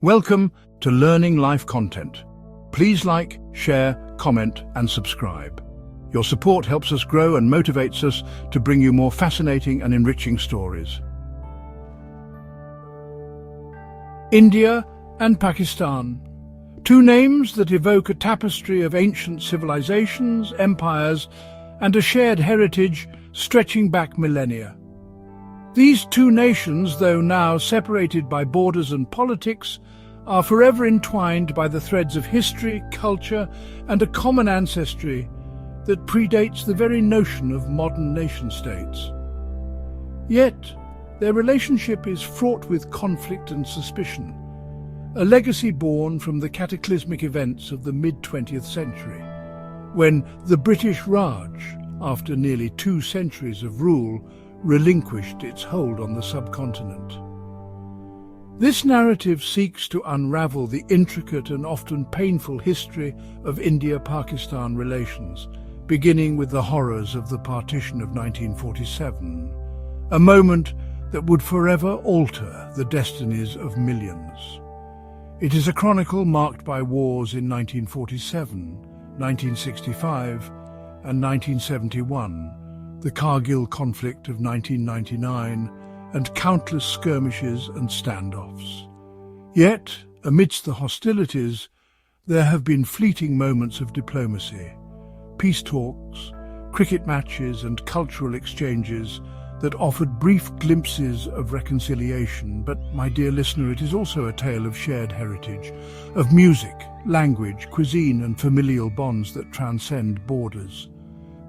Welcome to Learning Life Content. Please like, share, comment and subscribe. Your support helps us grow and motivates us to bring you more fascinating and enriching stories. India and Pakistan. Two names that evoke a tapestry of ancient civilizations, empires, and a shared heritage stretching back millennia. These two nations, though now separated by borders and politics, are forever entwined by the threads of history, culture, and a common ancestry that predates the very notion of modern nation-states. Yet, their relationship is fraught with conflict and suspicion, a legacy born from the cataclysmic events of the mid-20th century, when the British Raj, after nearly 2 centuries of rule, relinquished its hold on the subcontinent. This narrative seeks to unravel the intricate and often painful history of India-Pakistan relations, beginning with the horrors of the partition of 1947, a moment that would forever alter the destinies of millions. It is a chronicle marked by wars in 1947, 1965, and 1971, the Kargil conflict of 1999, and countless skirmishes and standoffs. Yet, amidst the hostilities, there have been fleeting moments of diplomacy, peace talks, cricket matches and cultural exchanges that offered brief glimpses of reconciliation. But, my dear listener, it is also a tale of shared heritage, of music, language, cuisine and familial bonds that transcend borders.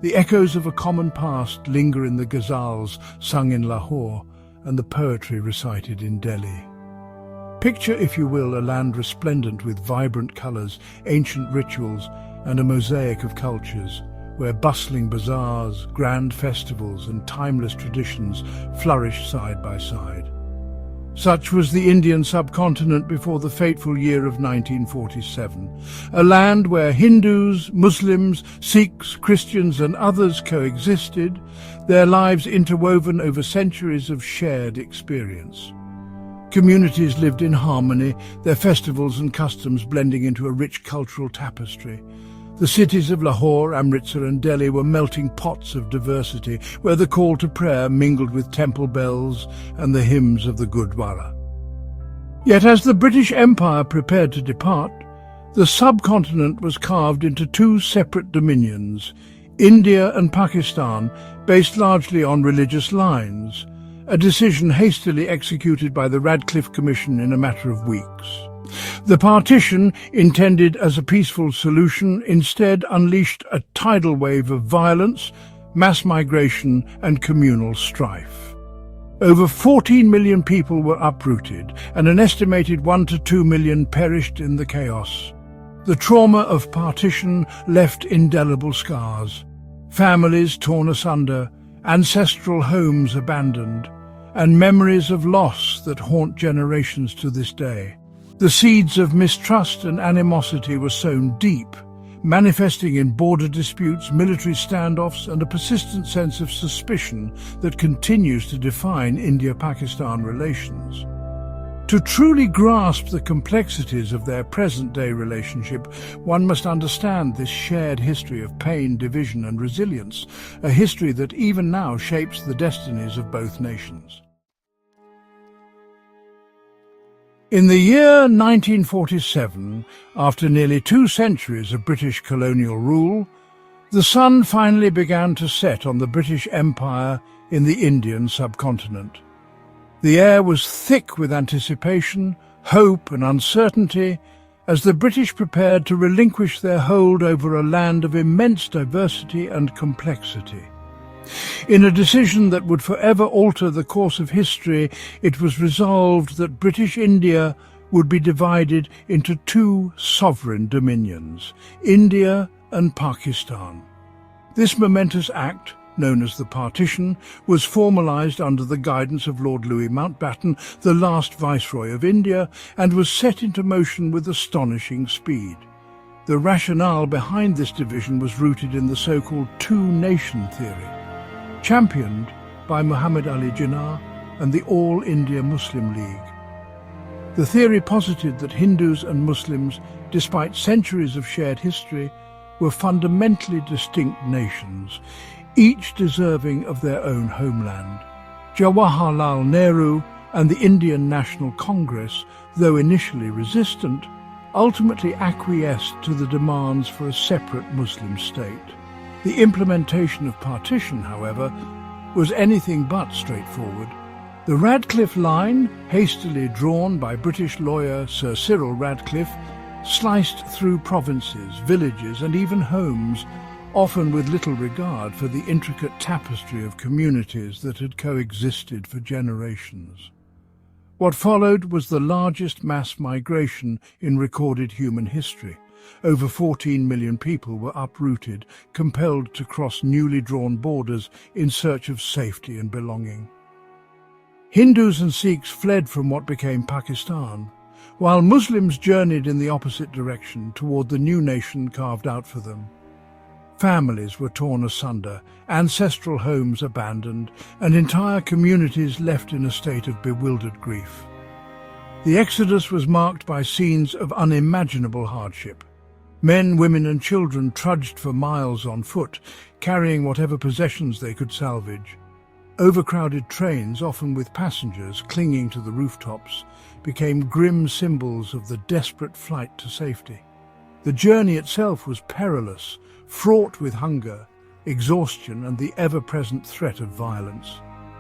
The echoes of a common past linger in the ghazals sung in Lahore and the poetry recited in Delhi. Picture, if you will, a land resplendent with vibrant colours, ancient rituals, and a mosaic of cultures, where bustling bazaars, grand festivals, and timeless traditions flourish side by side. Such was the Indian subcontinent before the fateful year of 1947, a land where Hindus, Muslims, Sikhs, Christians and others coexisted, their lives interwoven over centuries of shared experience. Communities lived in harmony, their festivals and customs blending into a rich cultural tapestry. The cities of Lahore, Amritsar and Delhi were melting pots of diversity, where the call to prayer mingled with temple bells and the hymns of the Gurdwara. Yet as the British Empire prepared to depart, the subcontinent was carved into 2 separate dominions, India and Pakistan, based largely on religious lines, a decision hastily executed by the Radcliffe Commission in a matter of weeks. The partition, intended as a peaceful solution, instead unleashed a tidal wave of violence, mass migration and communal strife. Over 14 million people were uprooted and an estimated 1 to 2 million perished in the chaos. The trauma of partition left indelible scars, families torn asunder, ancestral homes abandoned, and memories of loss that haunt generations to this day. The seeds of mistrust and animosity were sown deep, manifesting in border disputes, military standoffs, and a persistent sense of suspicion that continues to define India-Pakistan relations. To truly grasp the complexities of their present-day relationship, one must understand this shared history of pain, division, and resilience, a history that even now shapes the destinies of both nations. In the year 1947, after nearly 2 centuries of British colonial rule, the sun finally began to set on the British Empire in the Indian subcontinent. The air was thick with anticipation, hope and uncertainty as the British prepared to relinquish their hold over a land of immense diversity and complexity. In a decision that would forever alter the course of history, it was resolved that British India would be divided into 2 sovereign dominions, India and Pakistan. This momentous act, known as the partition, was formalised under the guidance of Lord Louis Mountbatten, the last Viceroy of India, and was set into motion with astonishing speed. The rationale behind this division was rooted in the so-called two-nation theory, championed by Muhammad Ali Jinnah and the All India Muslim League. The theory posited that Hindus and Muslims, despite centuries of shared history, were fundamentally distinct nations, each deserving of their own homeland. Jawaharlal Nehru and the Indian National Congress, though initially resistant, ultimately acquiesced to the demands for a separate Muslim state. The implementation of partition, however, was anything but straightforward. The Radcliffe Line, hastily drawn by British lawyer Sir Cyril Radcliffe, sliced through provinces, villages and even homes, often with little regard for the intricate tapestry of communities that had coexisted for generations. What followed was the largest mass migration in recorded human history. Over 14 million people were uprooted, compelled to cross newly drawn borders in search of safety and belonging. Hindus and Sikhs fled from what became Pakistan, while Muslims journeyed in the opposite direction toward the new nation carved out for them. Families were torn asunder, ancestral homes abandoned, and entire communities left in a state of bewildered grief. The exodus was marked by scenes of unimaginable hardship. Men, women and children trudged for miles on foot, carrying whatever possessions they could salvage. Overcrowded trains, often with passengers clinging to the rooftops, became grim symbols of the desperate flight to safety. The journey itself was perilous, fraught with hunger, exhaustion and the ever-present threat of violence.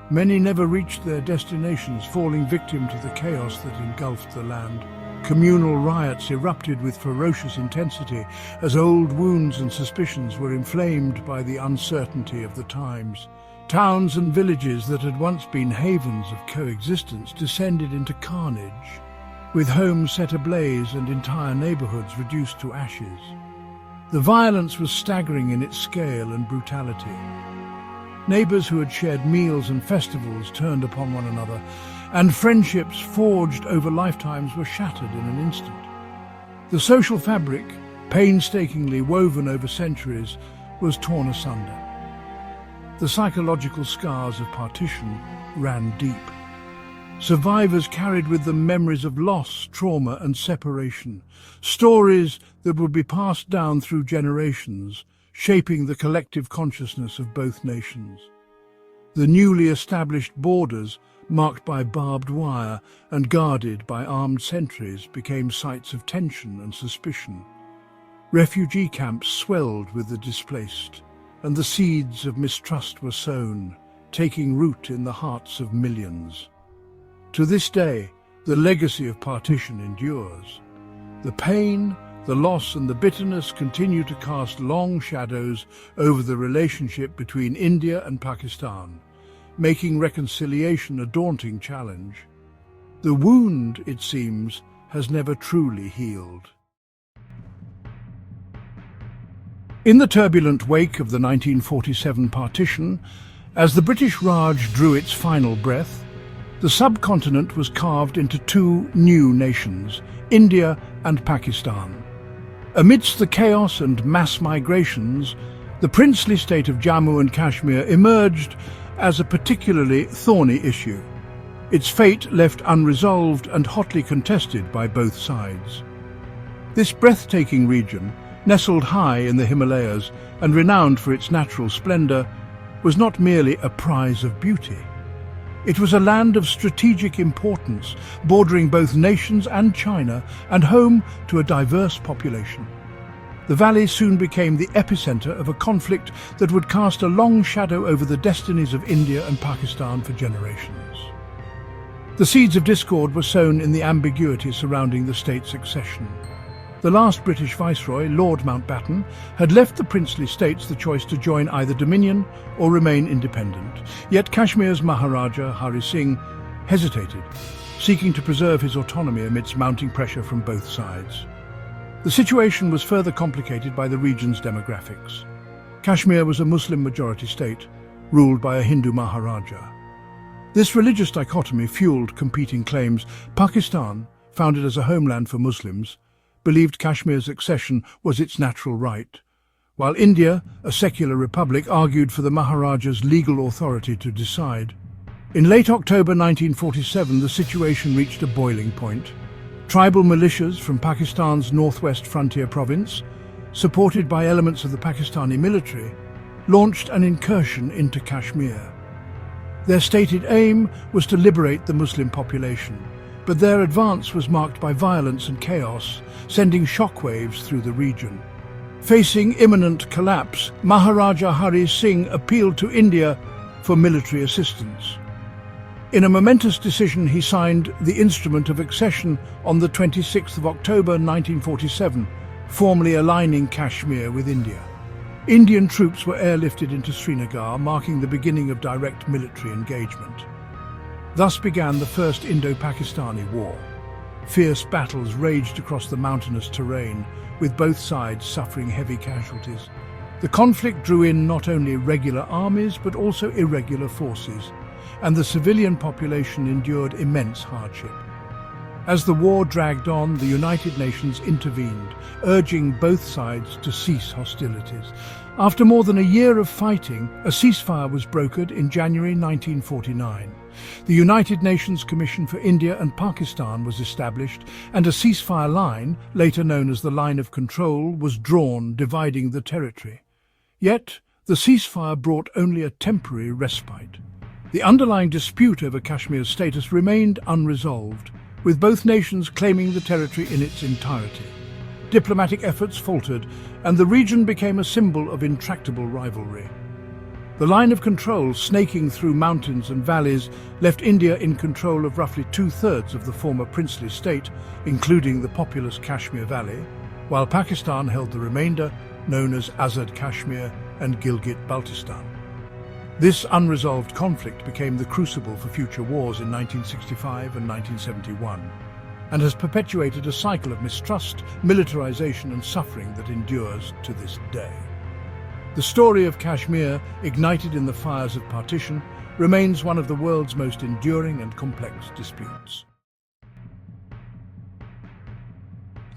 Many never reached their destinations, falling victim to the chaos that engulfed the land. Communal riots erupted with ferocious intensity as old wounds and suspicions were inflamed by the uncertainty of the times. Towns and villages that had once been havens of coexistence descended into carnage, with homes set ablaze and entire neighborhoods reduced to ashes. The violence was staggering in its scale and brutality. Neighbors who had shared meals and festivals turned upon one another, and friendships forged over lifetimes were shattered in an instant. The social fabric, painstakingly woven over centuries, was torn asunder. The psychological scars of partition ran deep. Survivors carried with them memories of loss, trauma and separation, stories that would be passed down through generations, shaping the collective consciousness of both nations. The newly established borders, marked by barbed wire and guarded by armed sentries, became sites of tension and suspicion. Refugee camps swelled with the displaced, and the seeds of mistrust were sown, taking root in the hearts of millions. To this day, the legacy of partition endures. The pain, the loss and the bitterness continue to cast long shadows over the relationship between India and Pakistan, making reconciliation a daunting challenge. The wound, it seems, has never truly healed. In the turbulent wake of the 1947 partition, as the British Raj drew its final breath, the subcontinent was carved into two new nations, India and Pakistan. Amidst the chaos and mass migrations, the princely state of Jammu and Kashmir emerged as a particularly thorny issue, its fate left unresolved and hotly contested by both sides. This breathtaking region, nestled high in the Himalayas and renowned for its natural splendor, was not merely a prize of beauty. It was a land of strategic importance, bordering both nations and China, and home to a diverse population. The valley soon became the epicenter of a conflict that would cast a long shadow over the destinies of India and Pakistan for generations. The seeds of discord were sown in the ambiguity surrounding the state's succession. The last British Viceroy, Lord Mountbatten, had left the princely states the choice to join either Dominion or remain independent. Yet Kashmir's Maharaja, Hari Singh, hesitated, seeking to preserve his autonomy amidst mounting pressure from both sides. The situation was further complicated by the region's demographics. Kashmir was a Muslim-majority state, ruled by a Hindu Maharaja. This religious dichotomy fueled competing claims. Pakistan, founded as a homeland for Muslims, believed Kashmir's accession was its natural right, while India, a secular republic, argued for the Maharaja's legal authority to decide. In late October 1947, the situation reached a boiling point. Tribal militias from Pakistan's northwest frontier province, supported by elements of the Pakistani military, launched an incursion into Kashmir. Their stated aim was to liberate the Muslim population, but their advance was marked by violence and chaos, sending shockwaves through the region. Facing imminent collapse, Maharaja Hari Singh appealed to India for military assistance. In a momentous decision, he signed the Instrument of Accession on the 26th of October 1947, formally aligning Kashmir with India. Indian troops were airlifted into Srinagar, marking the beginning of direct military engagement. Thus began the First Indo-Pakistani War. Fierce battles raged across the mountainous terrain, with both sides suffering heavy casualties. The conflict drew in not only regular armies but also irregular forces, and the civilian population endured immense hardship. As the war dragged on, the United Nations intervened, urging both sides to cease hostilities. After more than a year of fighting, a ceasefire was brokered in January 1949. The United Nations Commission for India and Pakistan was established, and a ceasefire line, later known as the Line of Control, was drawn, dividing the territory. Yet, the ceasefire brought only a temporary respite. The underlying dispute over Kashmir's status remained unresolved, with both nations claiming the territory in its entirety. Diplomatic efforts faltered, and the region became a symbol of intractable rivalry. The line of control, snaking through mountains and valleys, left India in control of roughly two-thirds of the former princely state, including the populous Kashmir Valley, while Pakistan held the remainder, known as Azad Kashmir and Gilgit-Baltistan. This unresolved conflict became the crucible for future wars in 1965 and 1971, and has perpetuated a cycle of mistrust, militarization and suffering that endures to this day. The story of Kashmir, ignited in the fires of partition, remains one of the world's most enduring and complex disputes.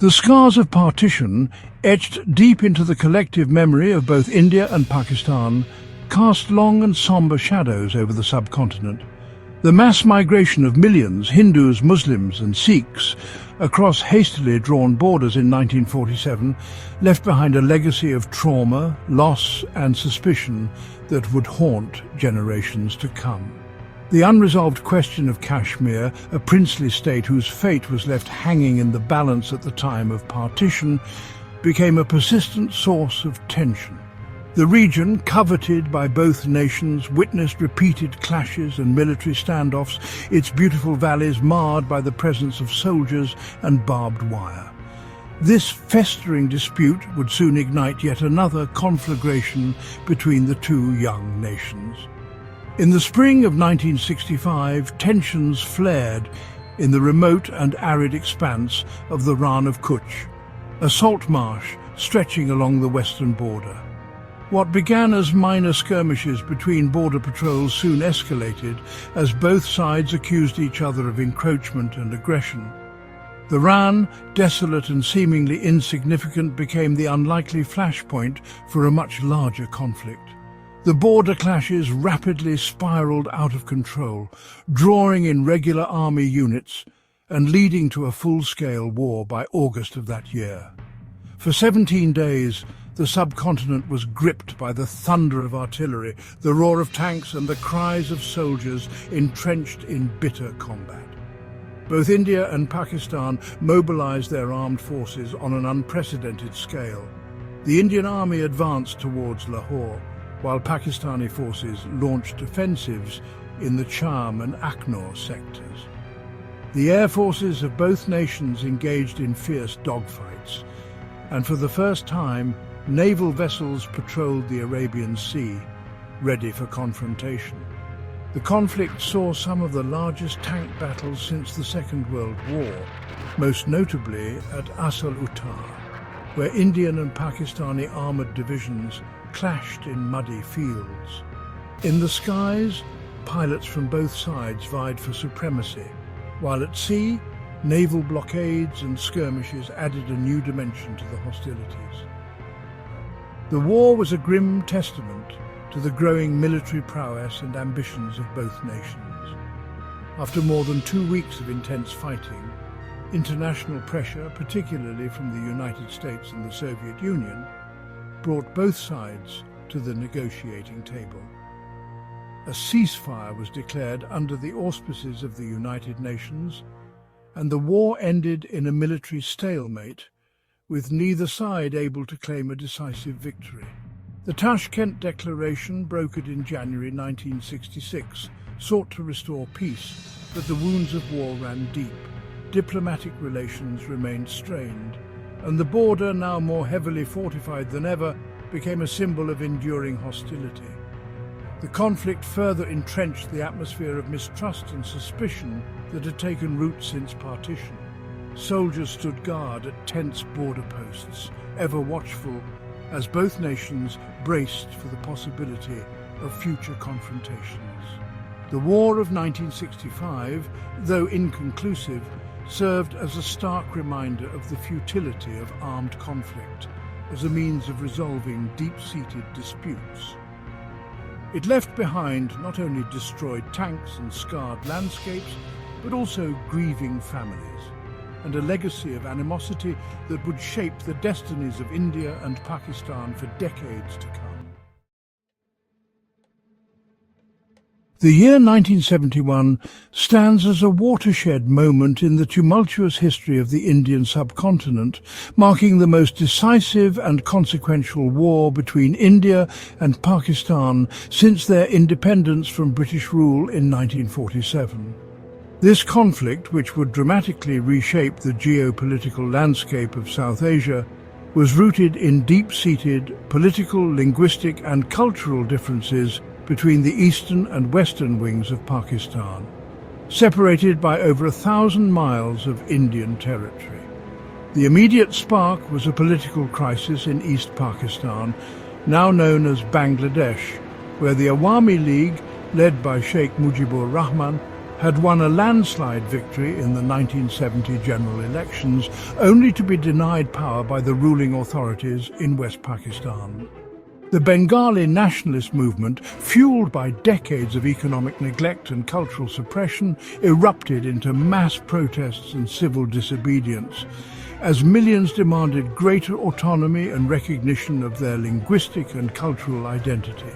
The scars of partition, etched deep into the collective memory of both India and Pakistan, cast long and somber shadows over the subcontinent. The mass migration of millions, Hindus, Muslims and Sikhs, across hastily drawn borders in 1947 left behind a legacy of trauma, loss and suspicion that would haunt generations to come. The unresolved question of Kashmir, a princely state whose fate was left hanging in the balance at the time of partition, became a persistent source of tension. The region, coveted by both nations, witnessed repeated clashes and military standoffs, its beautiful valleys marred by the presence of soldiers and barbed wire. This festering dispute would soon ignite yet another conflagration between the two young nations. In the spring of 1965, tensions flared in the remote and arid expanse of the Rann of Kutch, a salt marsh stretching along the western border. What began as minor skirmishes between border patrols soon escalated as both sides accused each other of encroachment and aggression. The Rann, desolate and seemingly insignificant, became the unlikely flashpoint for a much larger conflict. The border clashes rapidly spiraled out of control, drawing in regular army units and leading to a full-scale war by August of that year. For 17 days, the subcontinent was gripped by the thunder of artillery, the roar of tanks and the cries of soldiers entrenched in bitter combat. Both India and Pakistan mobilized their armed forces on an unprecedented scale. The Indian army advanced towards Lahore, while Pakistani forces launched offensives in the Cham and Aknor sectors. The air forces of both nations engaged in fierce dogfights, and for the first time, naval vessels patrolled the Arabian Sea, ready for confrontation. The conflict saw some of the largest tank battles since the Second World War, most notably at Asal-Uttar, where Indian and Pakistani armoured divisions clashed in muddy fields. In the skies, pilots from both sides vied for supremacy, while at sea, naval blockades and skirmishes added a new dimension to the hostilities. The war was a grim testament to the growing military prowess and ambitions of both nations. After more than 2 weeks of intense fighting, International pressure, particularly from the United States and the Soviet Union, brought both sides to the negotiating table. A ceasefire was declared under the auspices of the United Nations, and the war ended in a military stalemate, with neither side able to claim a decisive victory. The Tashkent Declaration, brokered in January 1966, sought to restore peace, but the wounds of war ran deep. Diplomatic relations remained strained, and the border, now more heavily fortified than ever, became a symbol of enduring hostility. The conflict further entrenched the atmosphere of mistrust and suspicion that had taken root since partition. Soldiers stood guard at tense border posts, ever watchful, as both nations braced for the possibility of future confrontations. The War of 1965, though inconclusive, served as a stark reminder of the futility of armed conflict as a means of resolving deep-seated disputes. It left behind not only destroyed tanks and scarred landscapes, but also grieving families, and a legacy of animosity that would shape the destinies of India and Pakistan for decades to come. The year 1971 stands as a watershed moment in the tumultuous history of the Indian subcontinent, marking the most decisive and consequential war between India and Pakistan since their independence from British rule in 1947. This conflict, which would dramatically reshape the geopolitical landscape of South Asia, was rooted in deep-seated political, linguistic and cultural differences between the eastern and western wings of Pakistan, separated by over 1,000 miles of Indian territory. The immediate spark was a political crisis in East Pakistan, now known as Bangladesh, where the Awami League, led by Sheikh Mujibur Rahman, had won a landslide victory in the 1970 general elections, only to be denied power by the ruling authorities in West Pakistan. The Bengali nationalist movement, fueled by decades of economic neglect and cultural suppression, erupted into mass protests and civil disobedience, as millions demanded greater autonomy and recognition of their linguistic and cultural identity.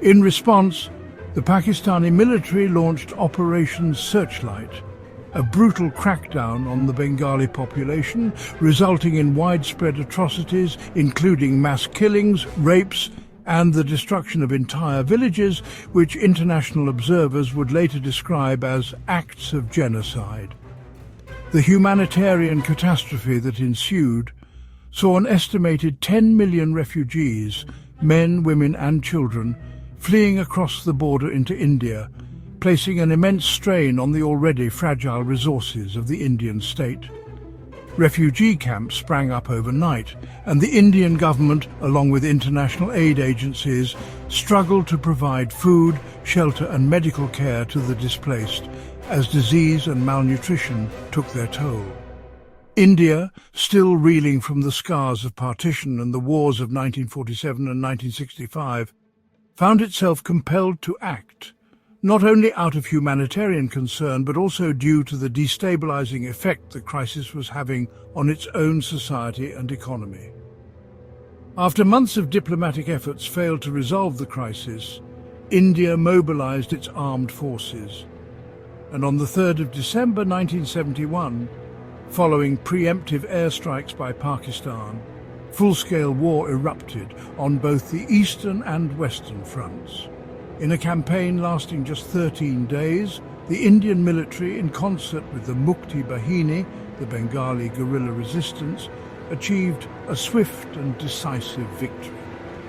In response, the Pakistani military launched Operation Searchlight, a brutal crackdown on the Bengali population, resulting in widespread atrocities, including mass killings, rapes, and the destruction of entire villages, which international observers would later describe as acts of genocide. The humanitarian catastrophe that ensued saw an estimated 10 million refugees, men, women and children, fleeing across the border into India, placing an immense strain on the already fragile resources of the Indian state. Refugee camps sprang up overnight, and the Indian government, along with international aid agencies, struggled to provide food, shelter and medical care to the displaced, as disease and malnutrition took their toll. India, still reeling from the scars of partition and the wars of 1947 and 1965, found itself compelled to act, not only out of humanitarian concern, but also due to the destabilizing effect the crisis was having on its own society and economy. After months of diplomatic efforts failed to resolve the crisis, India mobilized its armed forces. And on the 3rd of December 1971, following preemptive airstrikes by Pakistan, full-scale war erupted on both the eastern and western fronts. In a campaign lasting just 13 days, the Indian military, in concert with the Mukti Bahini, the Bengali guerrilla resistance, achieved a swift and decisive victory,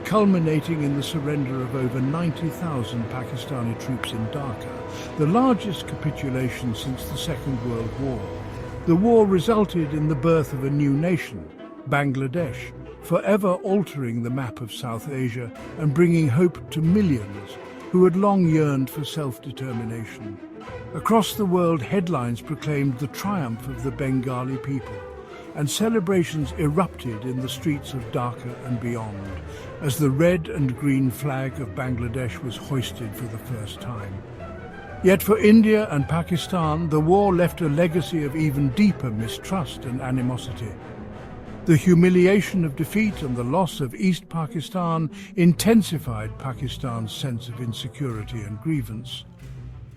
culminating in the surrender of over 90,000 Pakistani troops in Dhaka, the largest capitulation since the Second World War. The war resulted in the birth of a new nation, Bangladesh, forever altering the map of South Asia and bringing hope to millions who had long yearned for self-determination. Across the world, headlines proclaimed the triumph of the Bengali people, and celebrations erupted in the streets of Dhaka and beyond, as the red and green flag of Bangladesh was hoisted for the first time. Yet for India and Pakistan, the war left a legacy of even deeper mistrust and animosity. The humiliation of defeat and the loss of East Pakistan intensified Pakistan's sense of insecurity and grievance,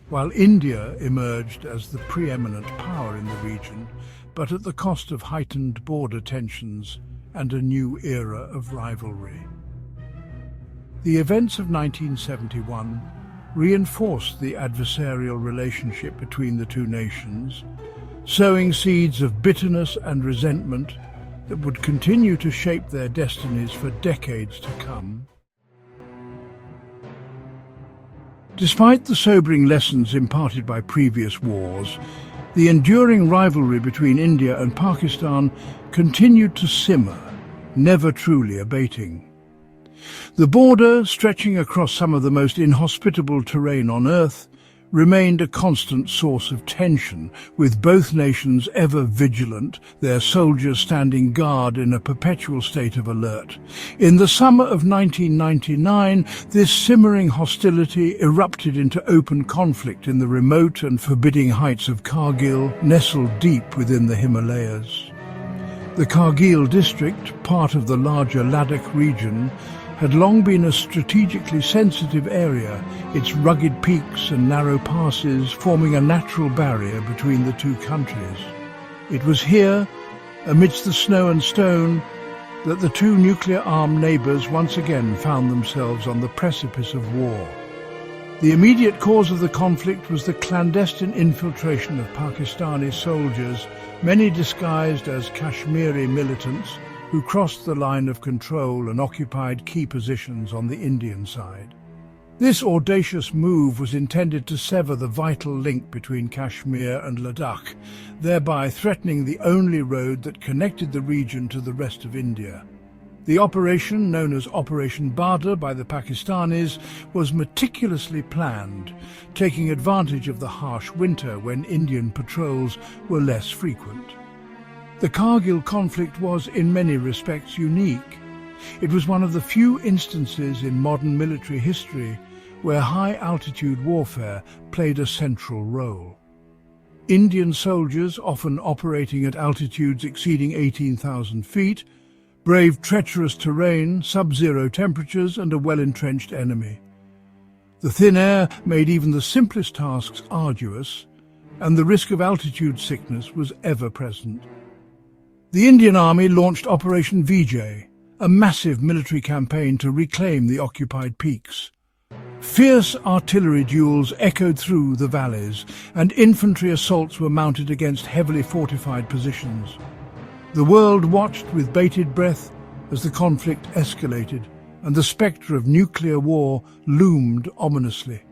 while India emerged as the preeminent power in the region, but at the cost of heightened border tensions and a new era of rivalry. The events of 1971 reinforced the adversarial relationship between the two nations, sowing seeds of bitterness and resentment that would continue to shape their destinies for decades to come. Despite the sobering lessons imparted by previous wars, the enduring rivalry between India and Pakistan continued to simmer, never truly abating. The border, stretching across some of the most inhospitable terrain on Earth, remained a constant source of tension, with both nations ever vigilant, their soldiers standing guard in a perpetual state of alert. In the summer of 1999, this simmering hostility erupted into open conflict in the remote and forbidding heights of Kargil, nestled deep within the Himalayas. The Kargil district, part of the larger Ladakh region, had long been a strategically sensitive area, its rugged peaks and narrow passes forming a natural barrier between the two countries. It was here, amidst the snow and stone, that the two nuclear-armed neighbours once again found themselves on the precipice of war. The immediate cause of the conflict was the clandestine infiltration of Pakistani soldiers, many disguised as Kashmiri militants, who crossed the line of control and occupied key positions on the Indian side. This audacious move was intended to sever the vital link between Kashmir and Ladakh, thereby threatening the only road that connected the region to the rest of India. The operation, known as Operation Badr by the Pakistanis, was meticulously planned, taking advantage of the harsh winter when Indian patrols were less frequent. The Kargil conflict was, in many respects, unique. It was one of the few instances in modern military history where high-altitude warfare played a central role. Indian soldiers, often operating at altitudes exceeding 18,000 feet, braved treacherous terrain, sub-zero temperatures, and a well-entrenched enemy. The thin air made even the simplest tasks arduous, and the risk of altitude sickness was ever present. The Indian Army launched Operation Vijay, a massive military campaign to reclaim the occupied peaks. Fierce artillery duels echoed through the valleys, and infantry assaults were mounted against heavily fortified positions. The world watched with bated breath as the conflict escalated, and the spectre of nuclear war loomed ominously.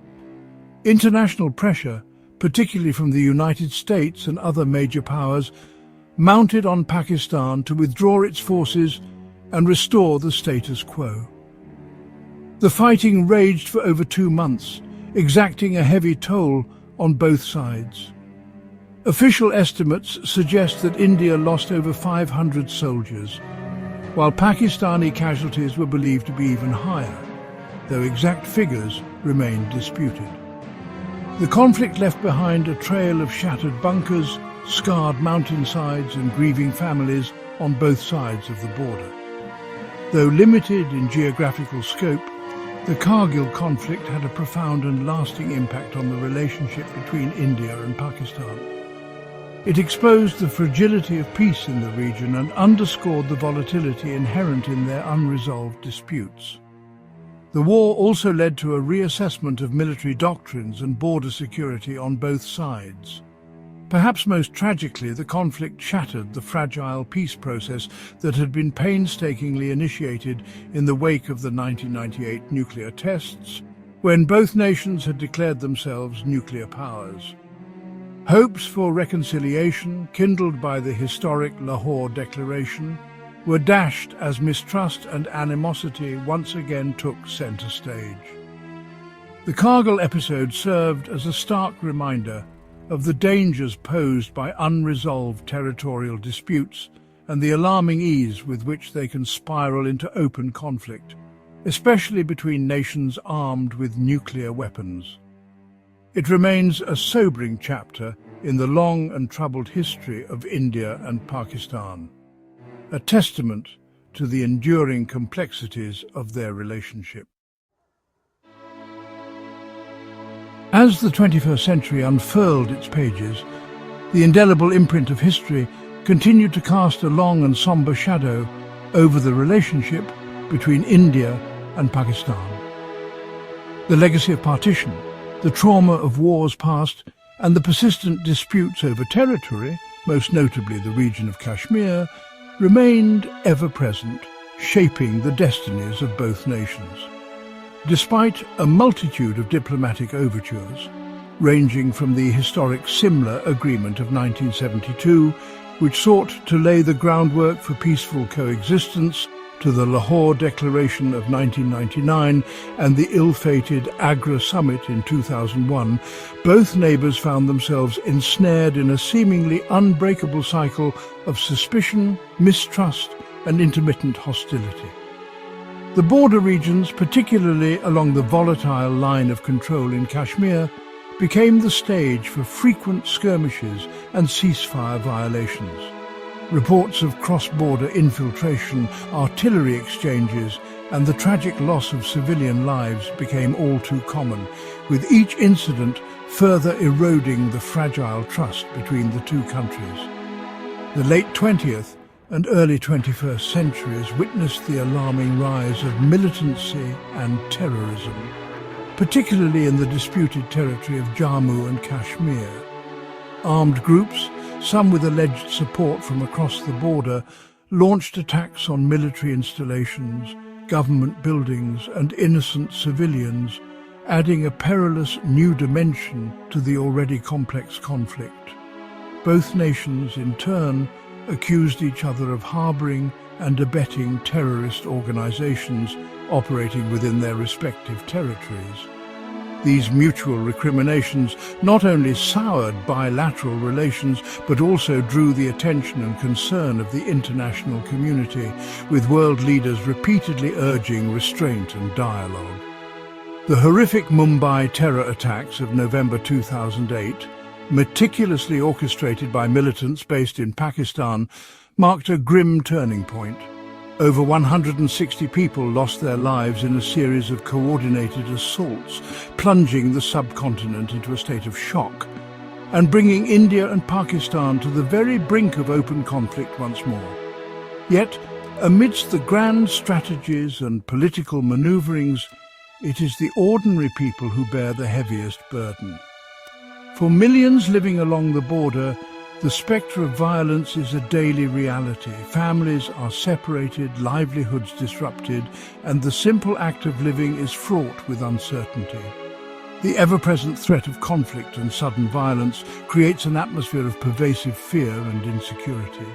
International pressure, particularly from the United States and other major powers, mounted on Pakistan to withdraw its forces and restore the status quo. The fighting raged for over 2 months, exacting a heavy toll on both sides. Official estimates suggest that India lost over 500 soldiers, while Pakistani casualties were believed to be even higher, though exact figures remained disputed. The conflict left behind a trail of shattered bunkers, scarred mountainsides and grieving families on both sides of the border. Though limited in geographical scope, the Kargil conflict had a profound and lasting impact on the relationship between India and Pakistan. It exposed the fragility of peace in the region and underscored the volatility inherent in their unresolved disputes. The war also led to a reassessment of military doctrines and border security on both sides. Perhaps most tragically, the conflict shattered the fragile peace process that had been painstakingly initiated in the wake of the 1998 nuclear tests, when both nations had declared themselves nuclear powers. Hopes for reconciliation, kindled by the historic Lahore Declaration, were dashed as mistrust and animosity once again took centre stage. The Kargil episode served as a stark reminder of the dangers posed by unresolved territorial disputes and the alarming ease with which they can spiral into open conflict, especially between nations armed with nuclear weapons. It remains a sobering chapter in the long and troubled history of India and Pakistan, a testament to the enduring complexities of their relationship. As the 21st century unfurled its pages, the indelible imprint of history continued to cast a long and somber shadow over the relationship between India and Pakistan. The legacy of partition, the trauma of wars past, and the persistent disputes over territory, most notably the region of Kashmir, remained ever present, shaping the destinies of both nations. Despite a multitude of diplomatic overtures, ranging from the historic Simla Agreement of 1972, which sought to lay the groundwork for peaceful coexistence, to the Lahore Declaration of 1999 and the ill-fated Agra Summit in 2001, both neighbours found themselves ensnared in a seemingly unbreakable cycle of suspicion, mistrust and intermittent hostility. The border regions, particularly along the volatile line of control in Kashmir, became the stage for frequent skirmishes and ceasefire violations. Reports of cross-border infiltration, artillery exchanges, and the tragic loss of civilian lives became all too common, with each incident further eroding the fragile trust between the two countries. The late 20th and early 21st centuries witnessed the alarming rise of militancy and terrorism, particularly in the disputed territory of Jammu and Kashmir. Armed groups, some with alleged support from across the border, launched attacks on military installations, government buildings and innocent civilians, adding a perilous new dimension to the already complex conflict. Both nations, in turn, accused each other of harbouring and abetting terrorist organisations operating within their respective territories. These mutual recriminations not only soured bilateral relations, but also drew the attention and concern of the international community, with world leaders repeatedly urging restraint and dialogue. The horrific Mumbai terror attacks of November 2008, meticulously orchestrated by militants based in Pakistan, marked a grim turning point. Over 160 people lost their lives in a series of coordinated assaults, plunging the subcontinent into a state of shock and bringing India and Pakistan to the very brink of open conflict once more. Yet, amidst the grand strategies and political manoeuvrings, it is the ordinary people who bear the heaviest burden. For millions living along the border, the spectre of violence is a daily reality. Families are separated, livelihoods disrupted, and the simple act of living is fraught with uncertainty. The ever-present threat of conflict and sudden violence creates an atmosphere of pervasive fear and insecurity.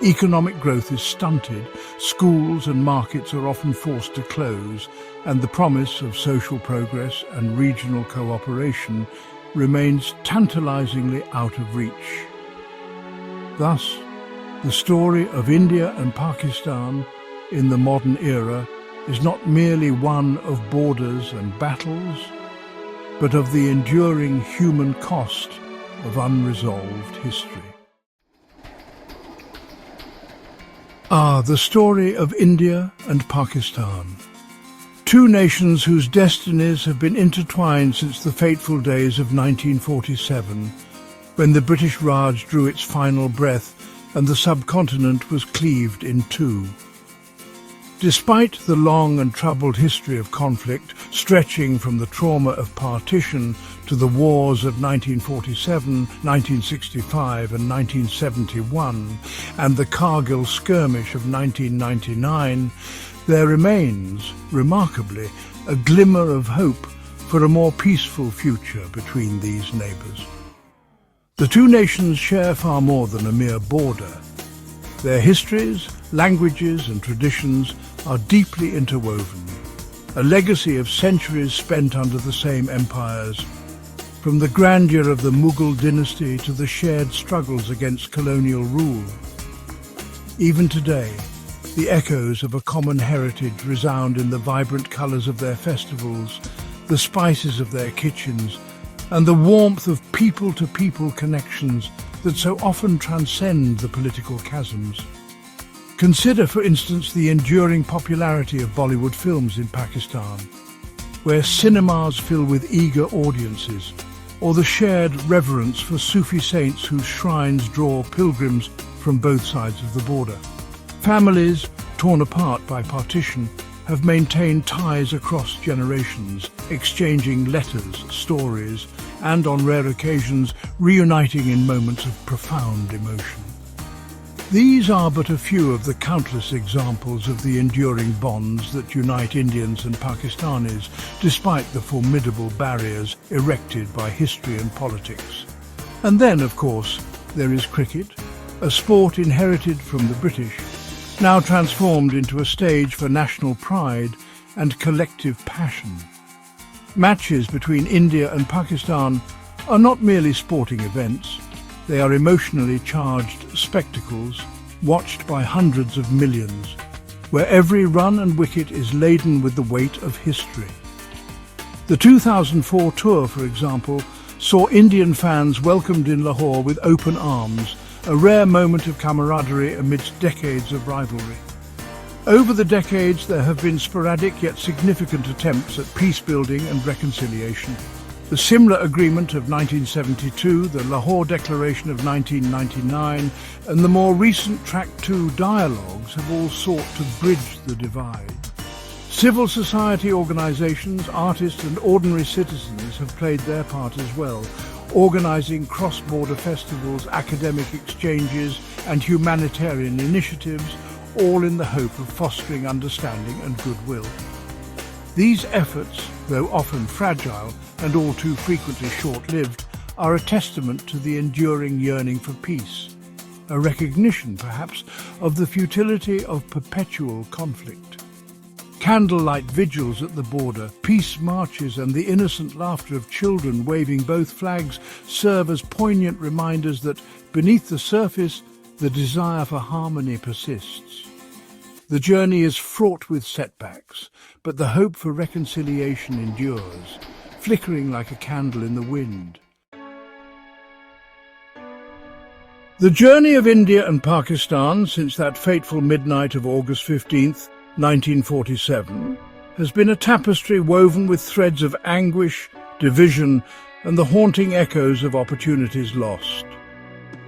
Economic growth is stunted, schools and markets are often forced to close, and the promise of social progress and regional cooperation remains tantalizingly out of reach. Thus, the story of India and Pakistan in the modern era is not merely one of borders and battles, but of the enduring human cost of unresolved history. The story of India and Pakistan. Two nations whose destinies have been intertwined since the fateful days of 1947, when the British Raj drew its final breath and the subcontinent was cleaved in two. Despite the long and troubled history of conflict, stretching from the trauma of partition to the wars of 1947, 1965 and 1971, and the Kargil skirmish of 1999, there remains, remarkably, a glimmer of hope for a more peaceful future between these neighbours. The two nations share far more than a mere border. Their histories, languages and traditions are deeply interwoven, a legacy of centuries spent under the same empires, from the grandeur of the Mughal dynasty to the shared struggles against colonial rule. Even today, the echoes of a common heritage resound in the vibrant colours of their festivals, the spices of their kitchens, and the warmth of people-to-people connections that so often transcend the political chasms. Consider, for instance, the enduring popularity of Bollywood films in Pakistan, where cinemas fill with eager audiences, or the shared reverence for Sufi saints whose shrines draw pilgrims from both sides of the border. Families, torn apart by partition, have maintained ties across generations, exchanging letters, stories, and on rare occasions reuniting in moments of profound emotion. These are but a few of the countless examples of the enduring bonds that unite Indians and Pakistanis, despite the formidable barriers erected by history and politics. And then, of course, there is cricket, a sport inherited from the British, now transformed into a stage for national pride and collective passion. Matches between India and Pakistan are not merely sporting events. They are emotionally charged spectacles, watched by hundreds of millions, where every run and wicket is laden with the weight of history. The 2004 tour, for example, saw Indian fans welcomed in Lahore with open arms, a rare moment of camaraderie amidst decades of rivalry. Over the decades, there have been sporadic yet significant attempts at peace-building and reconciliation. The Simla Agreement of 1972, the Lahore Declaration of 1999, and the more recent Track 2 dialogues have all sought to bridge the divide. Civil society organisations, artists and ordinary citizens have played their part as well, organising cross-border festivals, academic exchanges and humanitarian initiatives, all in the hope of fostering understanding and goodwill. These efforts, though often fragile and all too frequently short-lived, are a testament to the enduring yearning for peace, a recognition, perhaps, of the futility of perpetual conflict. Candlelight vigils at the border, peace marches and the innocent laughter of children waving both flags serve as poignant reminders that, beneath the surface, the desire for harmony persists. The journey is fraught with setbacks, but the hope for reconciliation endures, flickering like a candle in the wind. The journey of India and Pakistan since that fateful midnight of August 15th, 1947, has been a tapestry woven with threads of anguish, division, and the haunting echoes of opportunities lost.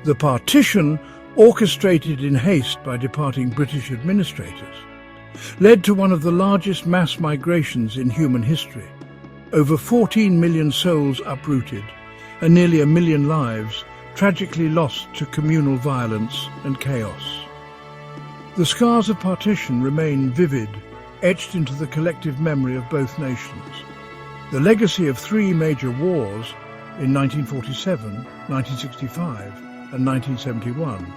The partition, orchestrated in haste by departing British administrators, led to one of the largest mass migrations in human history. Over 14 million souls uprooted, and nearly 1 million lives tragically lost to communal violence and chaos. The scars of partition remain vivid, etched into the collective memory of both nations. The legacy of 3 major wars in 1947, 1965 and 1971,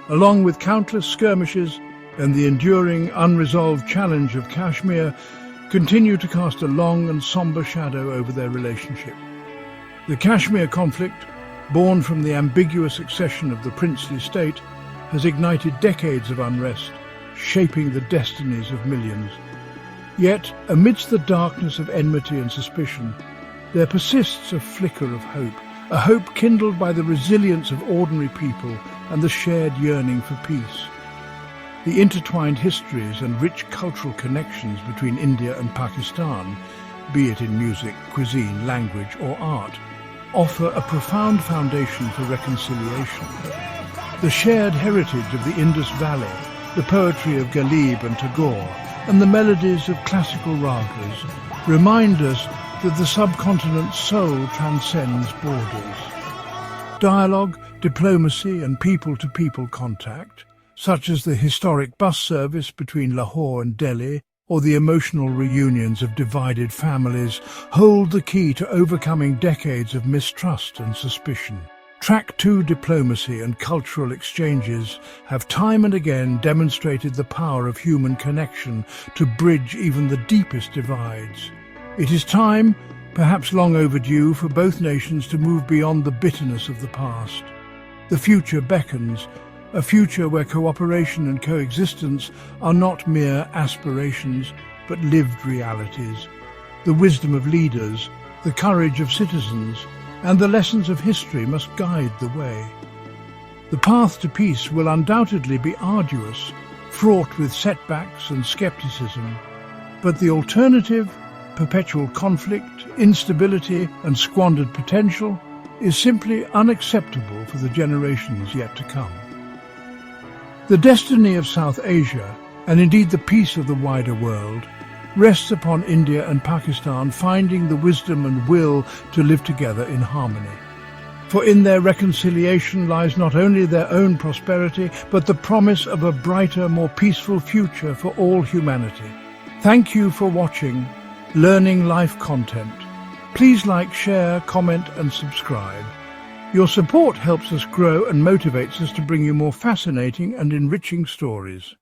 along with countless skirmishes and the enduring, unresolved challenge of Kashmir, continue to cast a long and sombre shadow over their relationship. The Kashmir conflict, born from the ambiguous succession of the princely state, has ignited decades of unrest, shaping the destinies of millions. Yet, amidst the darkness of enmity and suspicion, there persists a flicker of hope, a hope kindled by the resilience of ordinary people and the shared yearning for peace. The intertwined histories and rich cultural connections between India and Pakistan, be it in music, cuisine, language or art, offer a profound foundation for reconciliation. The shared heritage of the Indus Valley, the poetry of Ghalib and Tagore, and the melodies of classical ragas remind us that the subcontinent's soul transcends borders. Dialogue, diplomacy and people-to-people contact, such as the historic bus service between Lahore and Delhi, or the emotional reunions of divided families, hold the key to overcoming decades of mistrust and suspicion. Track 2 diplomacy and cultural exchanges have time and again demonstrated the power of human connection to bridge even the deepest divides. It is time, perhaps long overdue, for both nations to move beyond the bitterness of the past. The future beckons, a future where cooperation and coexistence are not mere aspirations, but lived realities. The wisdom of leaders, the courage of citizens, and the lessons of history must guide the way. The path to peace will undoubtedly be arduous, fraught with setbacks and skepticism, but the alternative, perpetual conflict, instability and squandered potential, is simply unacceptable for the generations yet to come. The destiny of South Asia, and indeed the peace of the wider world, rests upon India and Pakistan finding the wisdom and will to live together in harmony. For in their reconciliation lies not only their own prosperity, but the promise of a brighter, more peaceful future for all humanity. Thank you for watching Learning Life content. Please like, share, comment and subscribe. Your support helps us grow and motivates us to bring you more fascinating and enriching stories.